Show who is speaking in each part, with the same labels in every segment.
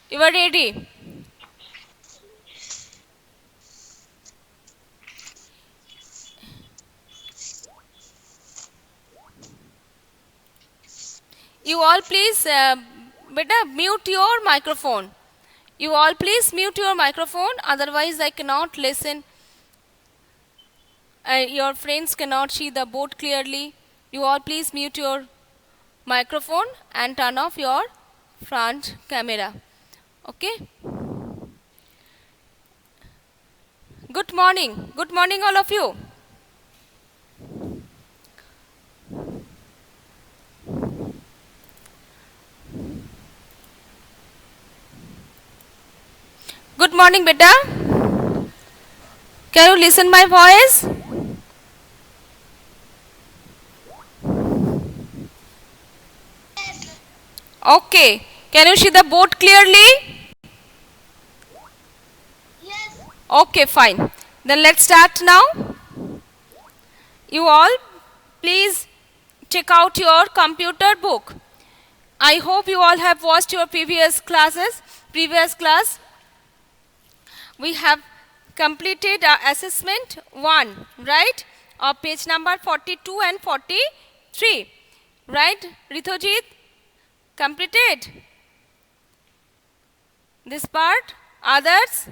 Speaker 1: You are ready? You all please, beta, mute your microphone. You all please mute your microphone, otherwise I cannot listen. Your friends cannot see the board clearly. You all please mute your microphone and turn off your front camera. Okay? Good morning. Good morning, all of you. Good morning, beta. Can you listen my voice? Okay. Can you see the board clearly? Okay, fine. Then let's start now. You all, please check out your computer book. I hope you all have watched your previous classes. Previous class, we have completed our assessment 1, right? Of page number 42 and 43. Right, Rithojit? Completed this part? Others?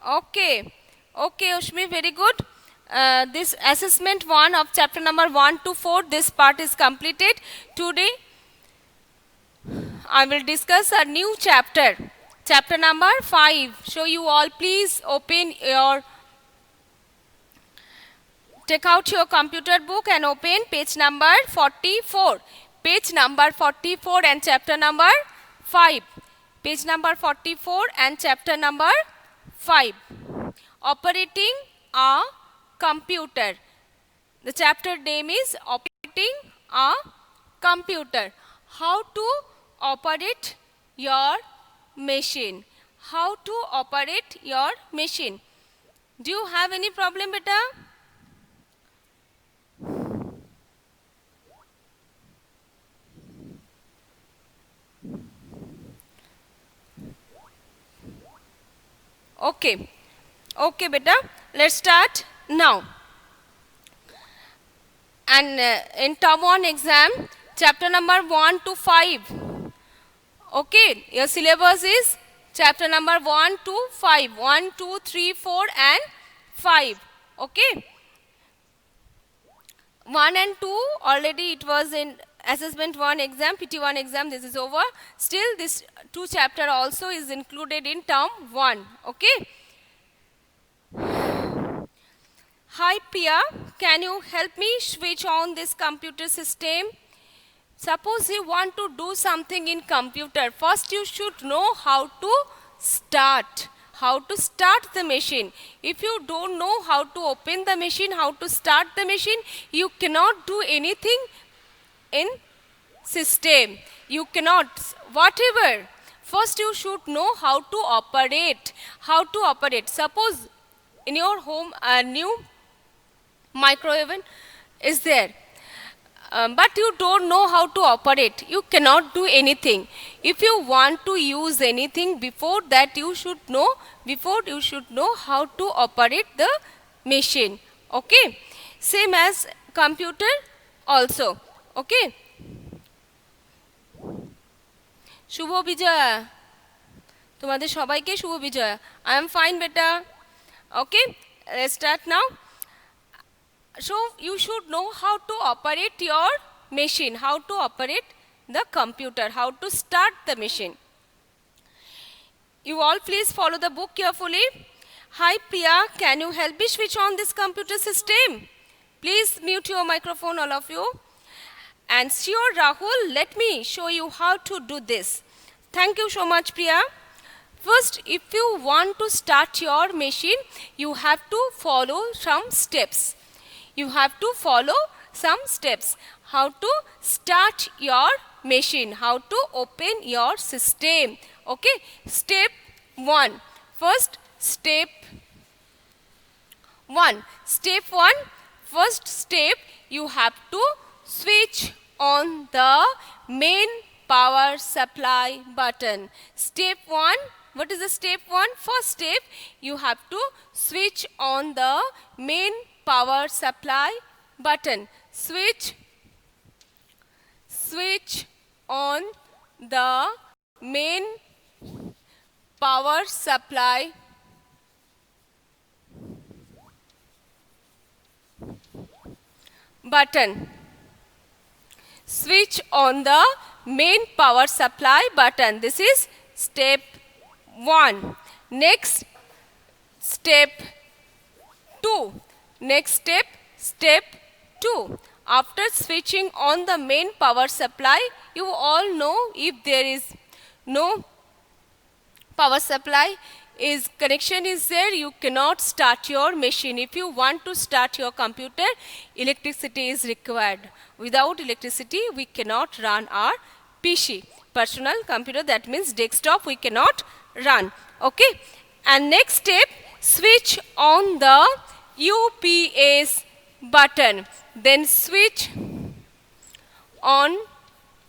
Speaker 1: Okay. Okay, Ushmi, very good. This assessment 1 of chapter number 1 to 4, this part is completed. Today, I will discuss a new chapter. Chapter number 5. So, you all please take out your computer book and open page number 44. Page number 44 and chapter number 5. Page number 44 and chapter number 5. Operating a computer. The chapter name is Operating a Computer. How to operate your machine. How to operate your machine. Do you have any problem, beta? Okay. Okay, beta. Let's start now. And in term 1 exam, chapter number 1 to 5. Okay, your syllabus is chapter number 1 to 5. 1, 2, 3, 4 and 5. Okay. 1 and 2 already it was in assessment 1 exam, PT1 exam, this is over. Still this 2 chapter also is included in term 1. Okay. Hi Pia, can you help me switch on this computer system? Suppose you want to do something in computer, first you should know how to start. How to start the machine. If you don't know how to open the machine, how to start the machine, you cannot do anything in system. You cannot, whatever. First you should know how to operate. How to operate. Suppose in your home a new microwave is there. But you don't know how to operate. You cannot do anything. If you want to use anything, before that you should know, how to operate the machine. Okay. Same as computer also. Okay. শুভ বিজয়া, তোমাদের সবাইকে শুভ Bijoya. I am fine, beta. Okay, let's start now. So you should know how to operate your machine, how to operate the computer, how to start the machine. You all please follow the book carefully. Hi Priya, can you help me switch on this computer system? Please mute your microphone, all of you. And sure Rahul, let me show you how to do this. Thank you so much Priya. First, if you want to start your machine, you have to follow some steps. You have to follow some steps. How to start your machine, how to open your system. Okay, step 1. First, step 1. Step 1, first step, you have to switch on the main power supply button. Step 1. What is the step 1? First step, you have to switch on the main power supply button. Switch on the main power supply button. Switch on the main power supply button. This is step 1. Next step 2. Next step 2. After switching on the main power supply, you all know if there is no power supply connection is there, you cannot start your machine. If you want to start your computer, electricity is required. Without electricity, we cannot run our PC, personal computer, that means desktop, we cannot run. Okay. And next step, switch on the UPS button. Then switch on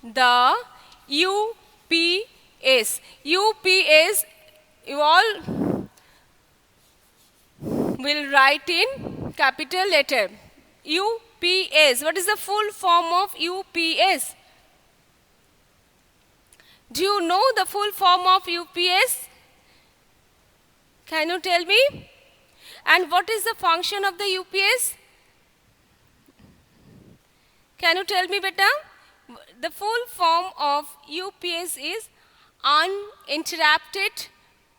Speaker 1: the UPS. UPS, you all will write in capital letter. UPS. What is the full form of UPS? Do you know the full form of UPS? Can you tell me? And what is the function of the UPS? Can you tell me, beta? The full form of UPS is uninterrupted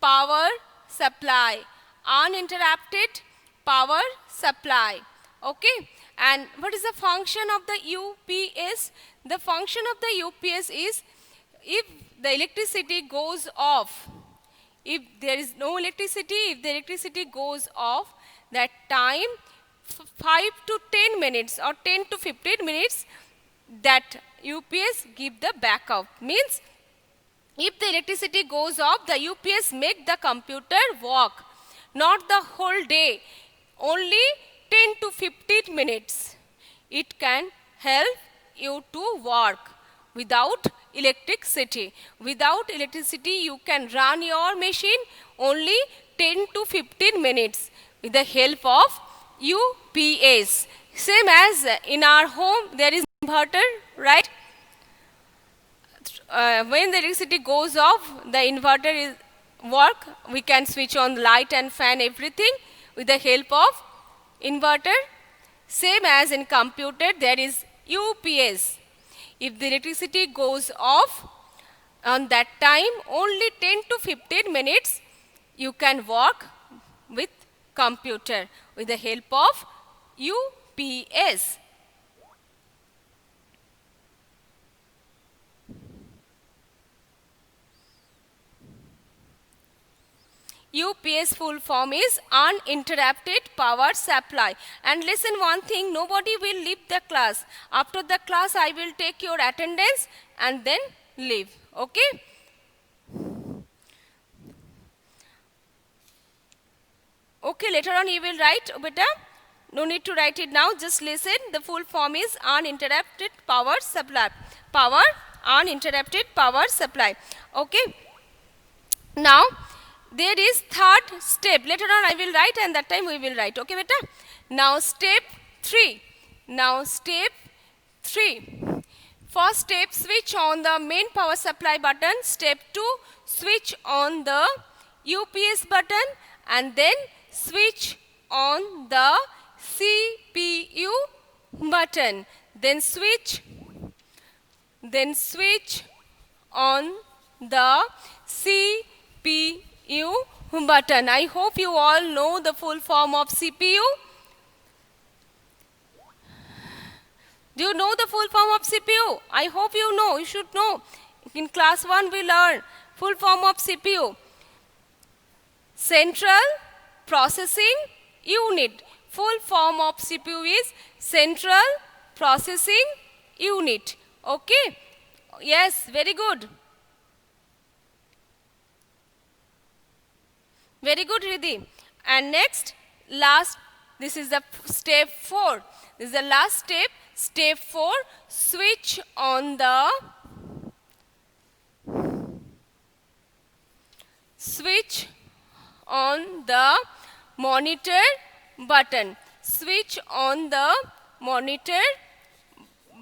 Speaker 1: power supply. Uninterrupted power supply. Okay. And what is the function of the UPS? The function of the UPS is, if the electricity goes off, if there is no electricity, if the electricity goes off, that time 5 to 10 minutes or 10 to 15 minutes, that UPS give the backup. Means if the electricity goes off, the UPS make the computer work. Not the whole day, only 10 to 15 minutes. It can help you to work without electricity. Without electricity, you can run your machine only 10 to 15 minutes with the help of UPS. Same as in our home, there is inverter, right? When the electricity goes off, the inverter is work. We can switch on light and fan, everything with the help of inverter. Same as in computer, there is UPS. If the electricity goes off, on that time only 10 to 15 minutes you can work with computer with the help of UPS. UPS full form is uninterrupted power supply. And listen one thing, nobody will leave the class. After the class, I will take your attendance and then leave. Okay? Okay, later on you will write, beta. No need to write it now, just listen. The full form is uninterrupted power supply. Power, uninterrupted power supply. Okay? Now, there is third step. Later on I will write and that time we will write. Okay, beta? Now step 3. Now step 3. First step, switch on the main power supply button. Step 2, switch on the UPS button and then switch on the CPU button. Then switch on the CPU button. I hope you all know the full form of CPU. Do you know the full form of CPU? I hope you know. You should know. In class 1 we learn full form of CPU. Central Processing Unit. Full form of CPU is Central Processing Unit. Okay? Yes, very good. Very good, Riddhi. And next, last, this is the step 4. This is the last step. Step 4, switch on the monitor button. Switch on the monitor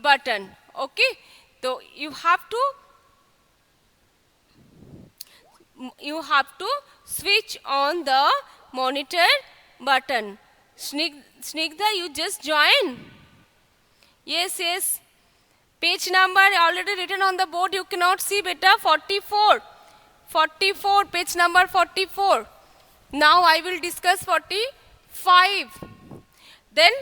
Speaker 1: button. Okay, so you have to switch on the monitor button. Snigdha, you just join. Yes. Page number already written on the board. You cannot see, beta. 44. Page number 44. Now I will discuss 45. Then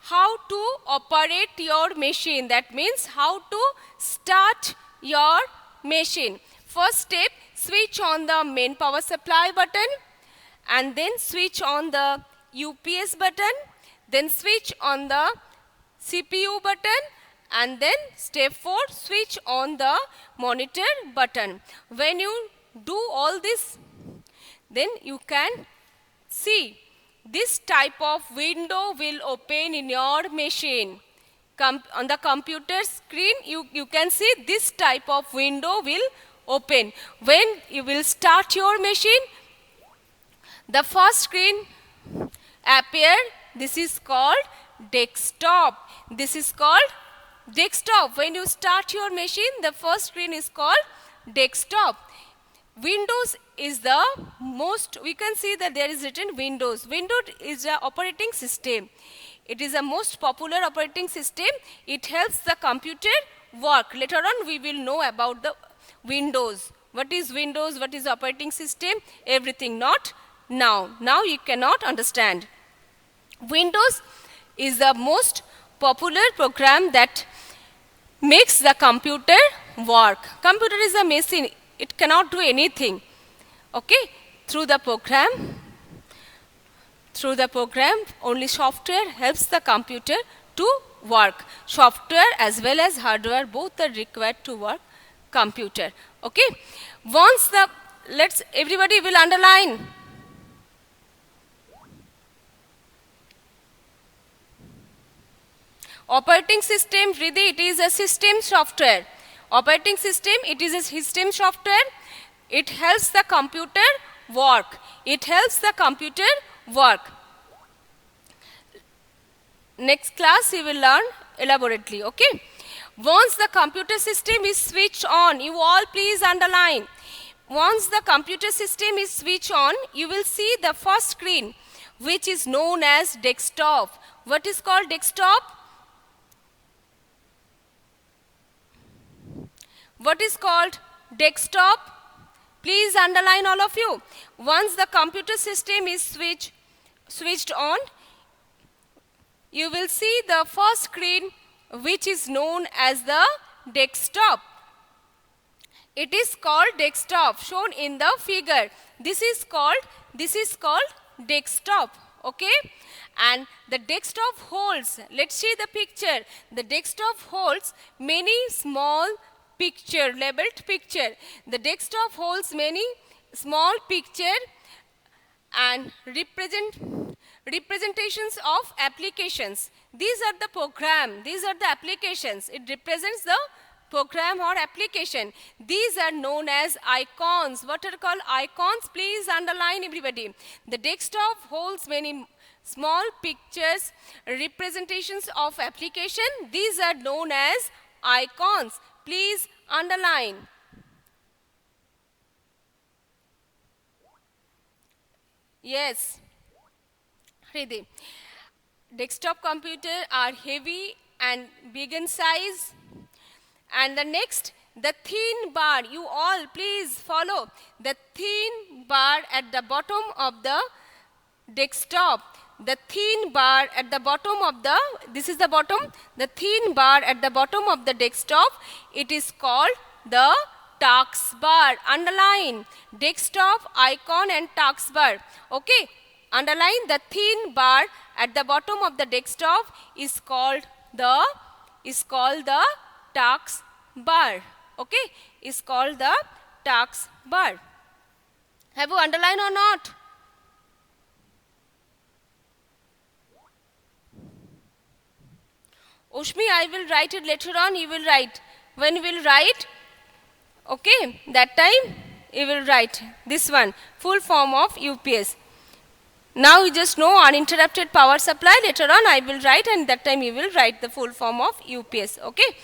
Speaker 1: how to operate your machine. That means how to start your machine. First step, switch on the main power supply button, and then switch on the UPS button, then switch on the CPU button, and then step 4, switch on the monitor button. When you do all this, then you can see this type of window will open in your machine. On the computer screen, you can see this type of window will open. When you will start your machine, the first screen appear. This is called desktop. This is called desktop. When you start your machine, the first screen is called desktop. Windows is the most, we can see that there is written Windows. Windows is the operating system. It is the most popular operating system. It helps the computer work. Later on we will know about the Windows. What is Windows? What is operating system? Everything. Not now. Now you cannot understand. Windows is the most popular program that makes the computer work. Computer is a machine. It cannot do anything. Okay? Through the program, only software helps the computer to work. Software as well as hardware, both are required to work computer. Okay? Once the, everybody will underline. Operating system, Riddhi, it is a system software. Operating system, it is a system software. It helps the computer work. It helps the computer work. Next class you will learn elaborately, okay? Once the computer system is switched on, you all please underline. Once the computer system is switched on, you will see the first screen, which is known as desktop. What is called desktop? What is called desktop? Please underline, all of you. Once the computer system is switched on, you will see the first screen, which is known as the desktop. It is called desktop, shown in the figure. This is called desktop. Okay? And the desktop holds, let's see the picture. The desktop holds many small labeled picture. The desktop holds many small picture and representations of applications. These are the program, these are the applications. It represents the program or application. These are known as icons. What are called icons? Please underline, everybody. The desktop holds many small pictures, representations of application. These are known as icons. Please underline. Yes. Riddhi. Desktop computers are heavy and big in size. And the next, the thin bar. You all please follow. The thin bar at the bottom of the desktop. The thin bar at the bottom of the, this is the bottom, the thin bar at the bottom of the desktop, it is called the taskbar. Underline desktop, icon and taskbar. Okay, underline the thin bar at the bottom of the desktop is called the taskbar. Okay, is called the taskbar. Have you underlined or not? Oshmi, I will write it later on, you will write. When you will write, okay, that time you will write this one, full form of UPS. Now you just know uninterrupted power supply, later on I will write, and that time you will write the full form of UPS, okay.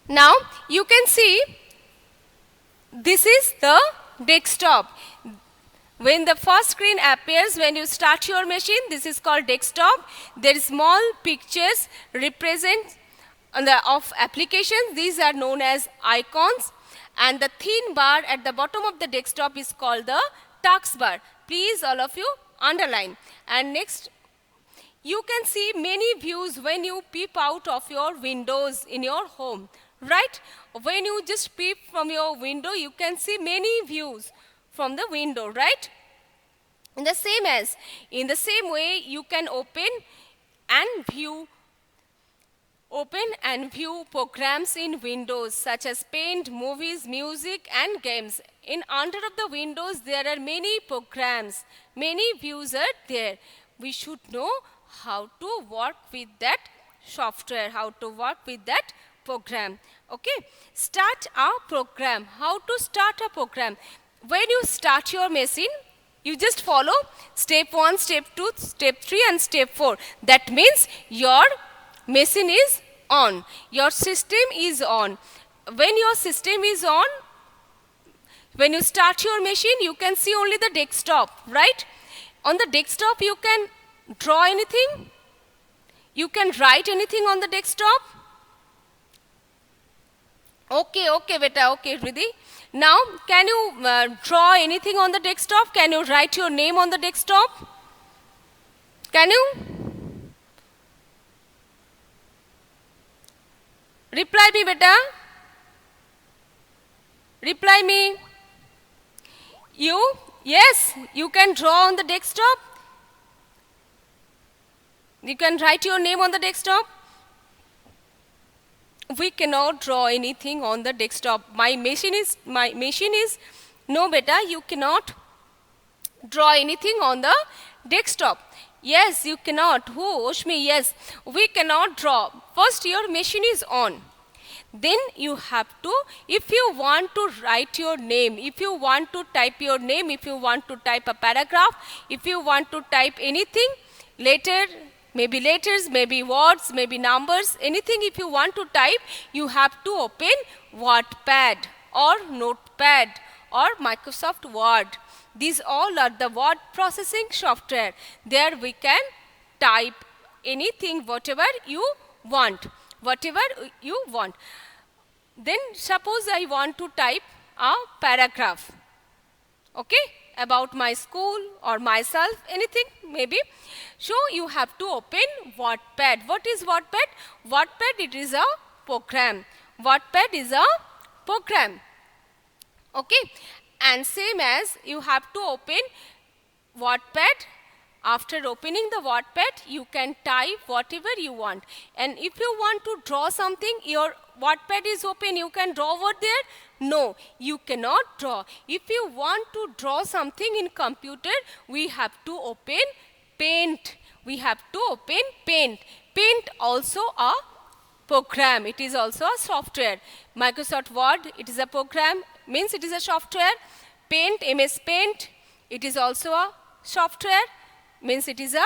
Speaker 1: Now you can see this is the desktop. When the first screen appears when you start your machine, this is called desktop. There is small pictures represent of applications. These are known as icons, and the thin bar at the bottom of the desktop is called the taskbar. Please all of you underline. And next, you can see many views when you peep out of your windows in your home, right? When you just peep from your window, you can see many views from the window, right? In the same way, you can open and view programs in Windows such as Paint, movies, music and games. In under of the Windows, there are many programs, many views are there. We should know how to work with that software, how to work with that program. Okay, start a program. How to start a program? When you start your machine, you just follow step 1, step 2, step 3 and step 4. That means your machine is on, your system is on. When your system is on, when you start your machine, you can see only the desktop, right? On the desktop, you can draw anything, you can write anything on the desktop. Okay, beta, okay, Riddhi. Now, can you draw anything on the desktop? Can you write your name on the desktop? Can you? Reply me, beta. Reply me. You? Yes, you can draw on the desktop. You can write your name on the desktop. We cannot draw anything on the desktop. My machine is no, beta, you cannot draw anything on the desktop. Yes, you cannot. Who? Oshmi, yes. We cannot draw. First, your machine is on. Then you have to, if you want to write your name, if you want to type your name, if you want to type a paragraph, if you want to type anything, later, maybe letters, maybe words, maybe numbers, anything if you want to type, you have to open WordPad or Notepad or Microsoft Word. These all are the word processing software. There we can type anything, whatever you want. Whatever you want. Then suppose I want to type a paragraph, okay, about my school or myself, anything maybe. So you have to open WordPad. What is WordPad? WordPad, it is a program. WordPad is a program, okay. And same as you have to open WordPad. After opening the WordPad, you can type whatever you want. And if you want to draw something, your WordPad is open, you can draw over there? No, you cannot draw. If you want to draw something in computer, we have to open Paint. We have to open Paint. Paint also a program. It is also a software. Microsoft Word, it is a program, means it is a software. Paint, MS Paint, it is also a software, means it is a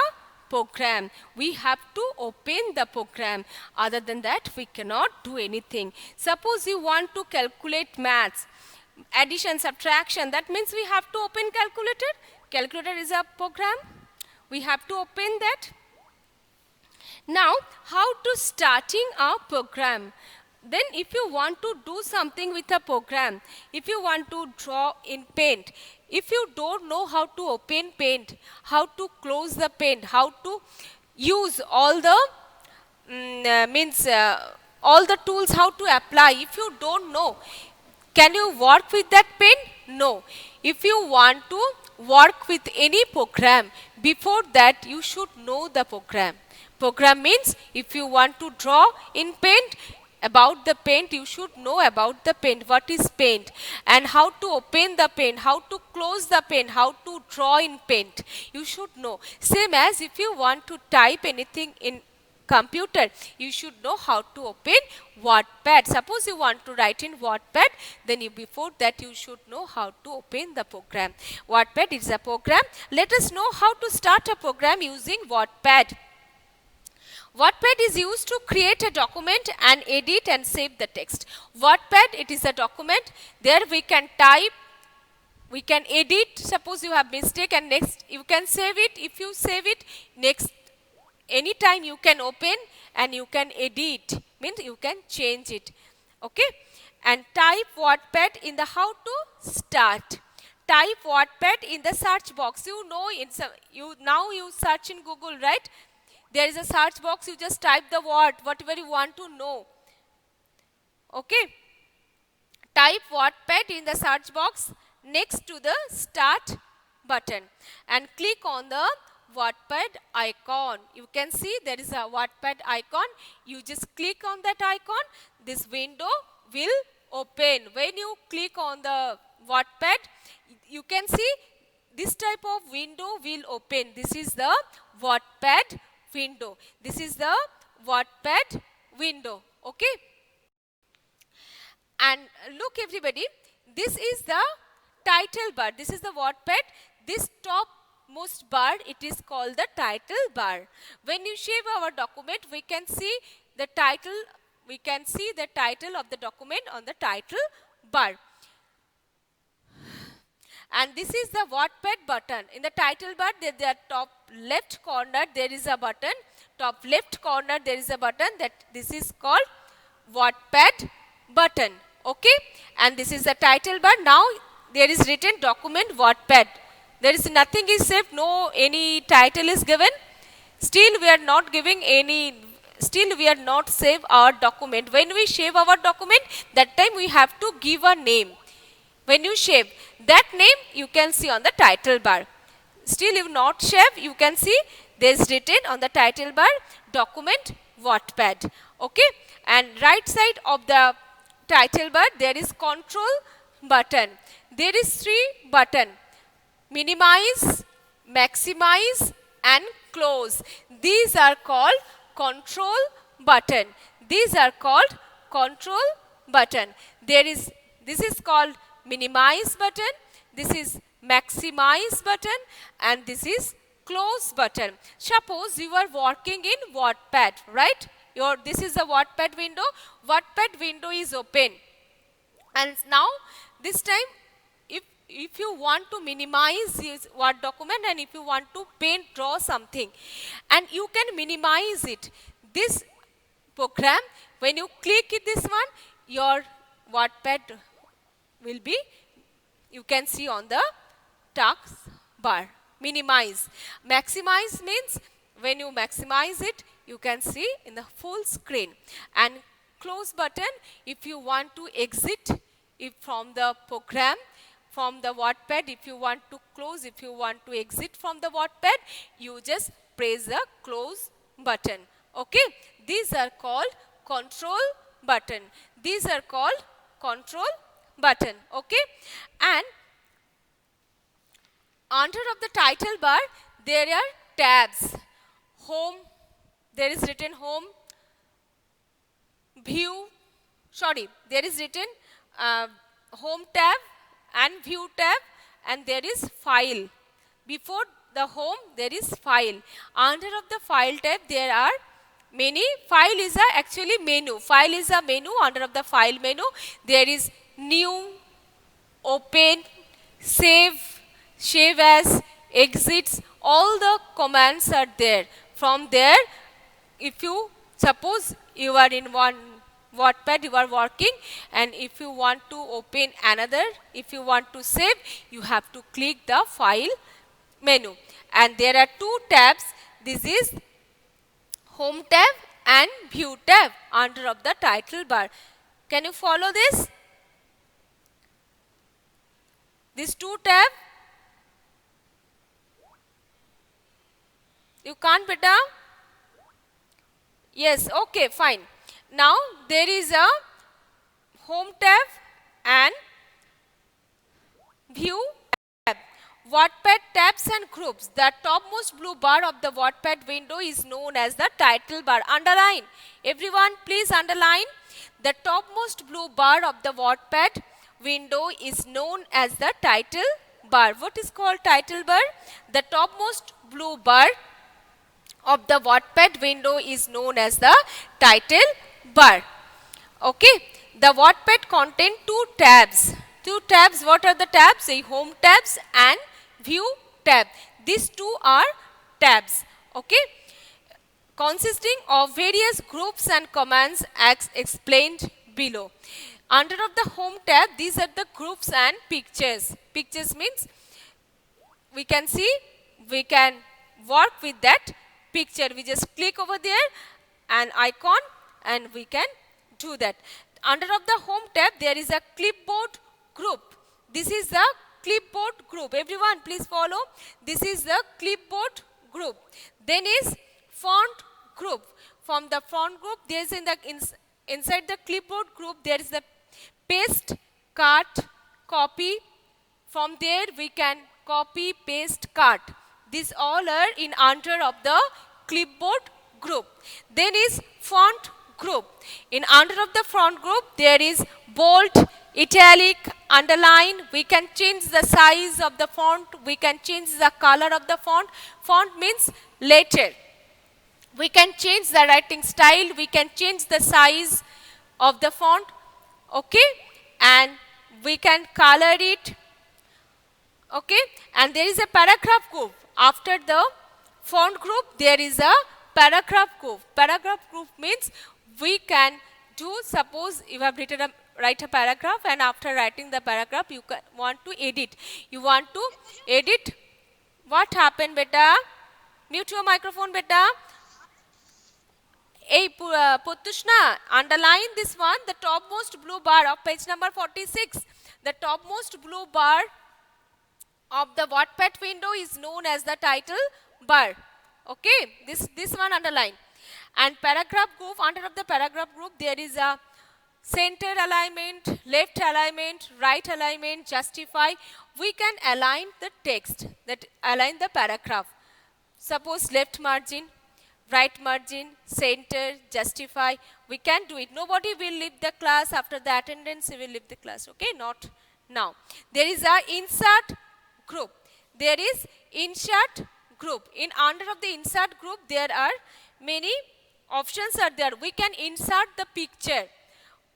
Speaker 1: program. We have to open the program. Other than that, we cannot do anything. Suppose you want to calculate maths, addition, subtraction, that means we have to open calculator. Calculator is a program. We have to open that. Now, how to starting a program? Then if you want to do something with a program, if you want to draw in Paint, if you don't know how to open Paint, how to close the Paint, how to use all the all the tools, how to apply, if you don't know, can you work with that Paint? No. If you want to work with any program, before that you should know the program. Program means if you want to draw in Paint, about the Paint, you should know about the Paint, what is Paint, and how to open the Paint, how to close the Paint, how to draw in Paint. You should know. Same as if you want to type anything in computer, you should know how to open Wattpad. Suppose you want to write in Wattpad, then before that you should know how to open the program. Wattpad is a program. Let us know how to start a program using Wattpad. Wattpad is used to create a document and edit and save the text. Wattpad, it is a document. There we can type, we can edit. Suppose you have mistake and next you can save it. If you save it, next anytime you can open and you can edit, means you can change it. Okay, and type Wattpad in the how to start. Type Wattpad in the search box. You know, in some, now you search in Google, right? There is a search box. You just type the word whatever you want to know. Okay, type Wattpad in the search box next to the start button and click on the Wattpad icon. You can see there is a Wattpad icon. You just click on that icon. This window will open. When you click on the Wattpad, you can see this type of window will open. This is the Wattpad window. This is the Wattpad window. Okay. And look everybody, this is the title bar. This is the Wattpad. This topmost bar, it is called the title bar. When you save our document, we can see the title. We can see the title of the document on the title bar. And this is the Wattpad button. In the title bar, the top left corner, there is a button. Top left corner, there is a button that this is called Wattpad button. Okay, and this is the title bar. Now there is written document Wattpad. There is nothing is saved, no any title is given. Still we are not giving any, still we are not save our document. When we save our document, that time we have to give a name. When you save that name, you can see on the title bar. Still if not save, you can see there is written on the title bar document Wattpad. Okay, and right side of the title bar, there is control button. There is 3 button: minimize, maximize and close. These are called control button. These are called control button. This is called minimize button, this is maximize button and this is close button. Suppose you are working in Wattpad, right? This is the Wattpad window. Wattpad window is open. And now this time if you want to minimize this Word document and if you want to draw something and you can minimize it. This program, when you click this one, your Wattpad will be, you can see on the task bar. Minimize. Maximize means when you maximize it, you can see in the full screen. And close button, if you want to exit from the program, from the Wattpad, if you want to close, if you want to exit from the Wattpad, you just press the close button. Okay, these are called control button. These are called control button. Okay, and under of the title bar, there are tabs. Home, there is written home, view, there is written home tab and view tab, and there is file. Before the home, there is file. Under of the file tab, there are many. File is actually menu. File is a menu. Under of the file menu, there is new, open, save, save as, exits. All the commands are there. From there, if you suppose you are in one Wattpad, you are working, and if you want to open another, if you want to save, you have to click the file menu. And there are two tabs. This is home tab and view tab under of the title bar. Can you follow this? These two tabs. You can't, beta? Yes, okay, fine. Now there is a home tab and view tab. Wattpad tabs and groups. The topmost blue bar of the Wattpad window is known as the title bar. Underline. Everyone, please underline. The topmost blue bar of the Wattpad window is known as the title bar. What is called title bar? The topmost blue bar of the Wattpad window is known as the title bar. Okay. The Wattpad contain two tabs. Two tabs. What are the tabs? The home tabs and view tab. These two are tabs. Okay. Consisting of various groups and commands as explained below. Under of the home tab, these are the groups and pictures. Pictures means we can see, we can work with that picture. We just click over there, an icon, and we can do that. Under of the home tab, there is a clipboard group. This is the clipboard group. Everyone, please follow. This is the clipboard group. Then is font group. From the font group, there is inside the clipboard group, there is the paste, cut, copy. From there, we can copy, paste, cut. These all are in under of the clipboard group. Then is font group. In under of the font group, there is bold, italic, underline. We can change the size of the font. We can change the color of the font. Font means letter. We can change the writing style. We can change the size of the font. Okay. And we can color it. Okay. And there is a paragraph group. After the font group, there is a paragraph group. Paragraph group means we can do, suppose you have write a paragraph, and after writing the paragraph, you want to edit. You want to edit. What happened, beta? Mute your microphone, beta. Hey, Puttushna, underline this one, the topmost blue bar of page number 46. The topmost blue bar of the Wattpad window is known as the title bar. Okay, this one underline. And paragraph group, under of the paragraph group, there is a center alignment, left alignment, right alignment, justify. We can align the text, that align the paragraph. Suppose left margin, right margin, center, justify. We can do it. Nobody will leave the class after the attendance. We will leave the class. Okay, not now. There is a insert group. There is insert group. In under of the insert group, there are many options are there. We can insert the picture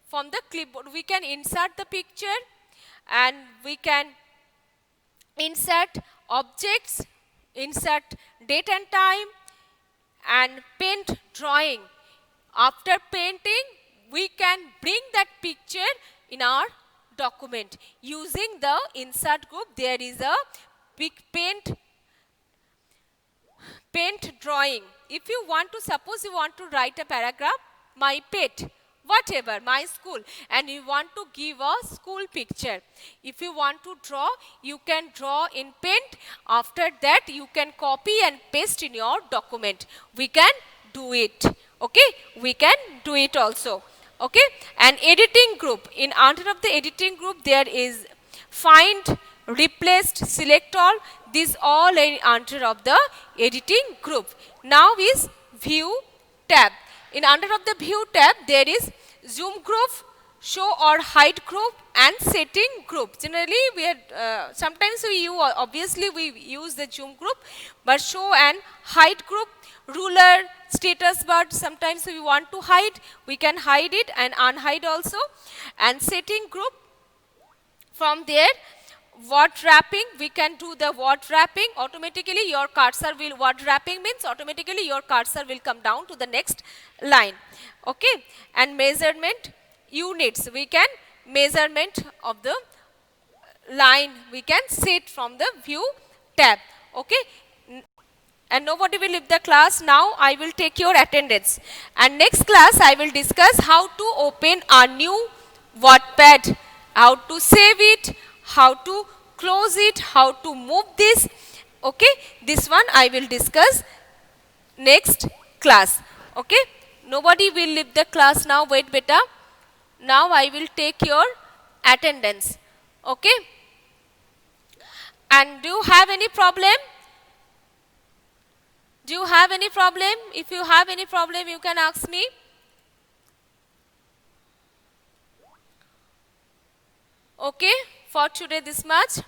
Speaker 1: from the clipboard. We can insert the picture, and we can insert objects, insert date and time, and paint drawing. After painting, we can bring that picture in our document. Using the insert group, there is a big paint drawing. If you want to, suppose you want to write a paragraph, my pet, whatever, my school, and you want to give a school picture. If you want to draw, you can draw in paint. After that, you can copy and paste in your document. We can do it. Okay, we can do it also. Okay, and editing group. In under of the editing group, there is find, replaced, select all. These all are under of the editing group. Now is view tab. In under of the view tab, there is zoom group, show or hide group, and setting group. Generally, we are sometimes we use, obviously we use the zoom group, but show and hide group, ruler, status bar. Sometimes we want to hide, we can hide it and unhide also, and setting group. From there, word wrapping, we can do the word wrapping. Automatically your cursor will, word wrapping means automatically your cursor will come down to the next line. Okay, and measurement units, we can measurement of the line we can set from the view tab. Okay, and nobody will leave the class. Now I will take your attendance, and next class I will discuss how to open a new Wattpad, how to save it, how to close it, how to move this. Okay, this one I will discuss next class. Okay, nobody will leave the class now. Wait, beta. Now I will take your attendance. Okay, And do you have any problem? Do you have any problem? If you have any problem, you can ask me. Okay, for today this much.